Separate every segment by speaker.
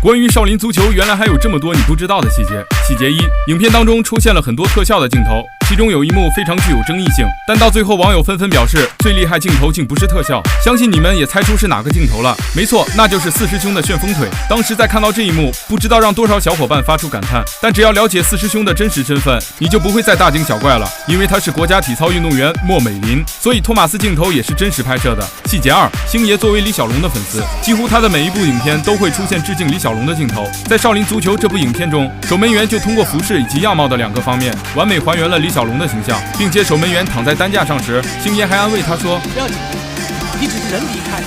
Speaker 1: 关于少林足球，原来还有这么多你不知道的细节。细节一，影片当中出现了很多特效的镜头，其中有一幕非常具有争议性，但到最后网友纷纷表示，最厉害镜头竟不是特效。相信你们也猜出是哪个镜头了，没错，那就是四师兄的旋风腿。当时在看到这一幕，不知道让多少小伙伴发出感叹。但只要了解四师兄的真实身份，你就不会再大惊小怪了，因为他是国家体操运动员莫美林，所以托马斯镜头也是真实拍摄的。细节二，星爷作为李小龙的粉丝，几乎他的每一部影片都会出现致敬李小龙的镜头。在《少林足球》这部影片中，守门员就通过服饰以及样貌的两个方面，完美还原了李小龙的形象，并且守门员躺在担架上时，星爷还安慰他说：“
Speaker 2: 不要紧，你只是人离开，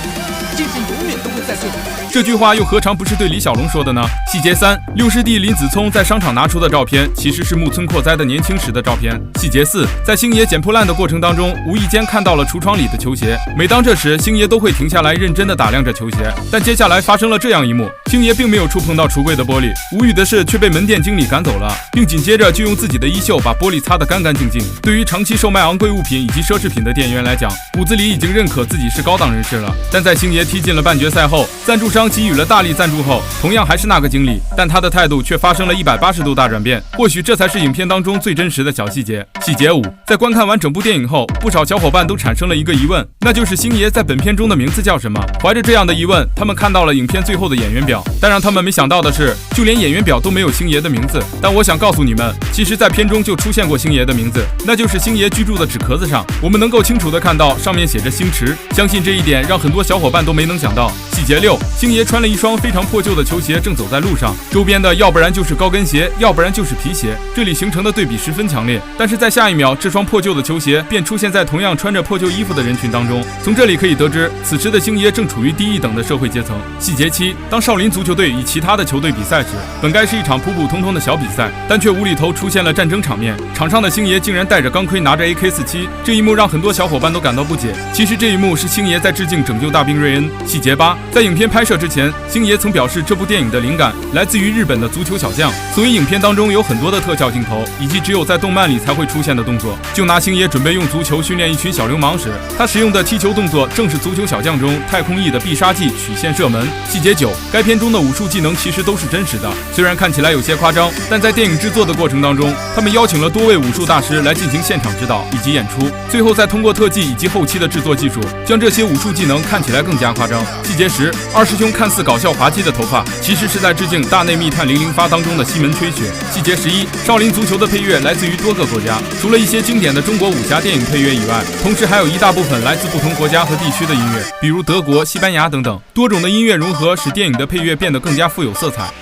Speaker 2: 精神永远都会在这里。”
Speaker 1: 这句话又何尝不是对李小龙说的呢？细节三，六师弟林子聪在商场拿出的照片，其实是木村拓哉的年轻时的照片。细节四，在星爷捡破烂的过程当中，无意间看到了橱窗里的球鞋。每当这时，星爷都会停下来认真地打量着球鞋。但接下来发生了这样一幕，星爷并没有触碰到橱柜的玻璃，无语的是却被门店经理赶走了，并紧接着就用自己的衣袖把玻璃擦得干干净净。对于长期售卖昂贵物品以及奢侈品的店员来讲，骨子里已经认可自己是高档人士了。但在星爷踢进了半决赛后，赞助商给予了大力赞助后，同样还是那个经理，但他的态度却发生了180度大转变。或许这才是影片当中最真实的小细节。细节五，在观看完整部电影后，不少小伙伴都产生了一个疑问，那就是星爷在本片中的名字叫什么？怀着这样的疑问，他们看到了影片最后的演员表，但让他们没想到的是，就连演员表都没有星爷的名字。但我想告诉你们，其实在片中就出现过星爷的名字，那就是星爷居住的纸壳子上，我们能够清楚地看到上面写着星驰。相信这一点让很多小伙伴都没能想到。细节六，星爷穿了一双非常破旧的球鞋，正走在路上，周边的要不然就是高跟鞋，要不然就是皮鞋，这里形成的对比十分强烈。但是在下一秒，这双破旧的球鞋便出现在同样穿着破旧衣服的人群当中。从这里可以得知，此时的星爷正处于低一等的社会阶层。细节七，当少林足球队与其他的球队比赛时，本该是一场普普通通的小比赛，但却无厘头出现了战争场面，场上的星爷竟然带着钢盔，拿着 AK47，这一幕让很多小伙伴都感到不解。其实这一幕是星爷在致敬拯救大兵瑞恩。细节八，在影片拍摄之前，星爷曾表示这部电影的灵感来自于日本的足球小将，所以影片当中有很多的特效镜头，以及只有在动漫里才会出现的动作。就拿星爷准备用足球训练一群小流氓时，他使用的踢球动作正是足球小将中太空翼的必杀技曲线射门。细节九，该片中的武术技能其实都是真实的，虽然看起来有些夸张，但在电影制作的过程当中，他们邀请了多位武术大师来进行现场指导以及演出，最后再通过特技以及后期的制作技术，将这些武术技能看起来更加夸张。细节十，二师兄看似搞笑滑稽的头发，其实是在致敬《大内密探零零发》当中的西门吹雪。细节11，少林足球的配乐来自于多个国家，除了一些经典的中国武侠电影配乐以外，同时还有一大部分来自不同国家和地区的音乐，比如德国、西班牙等等，多种的音乐融合使电影的配乐变得更加富有色彩。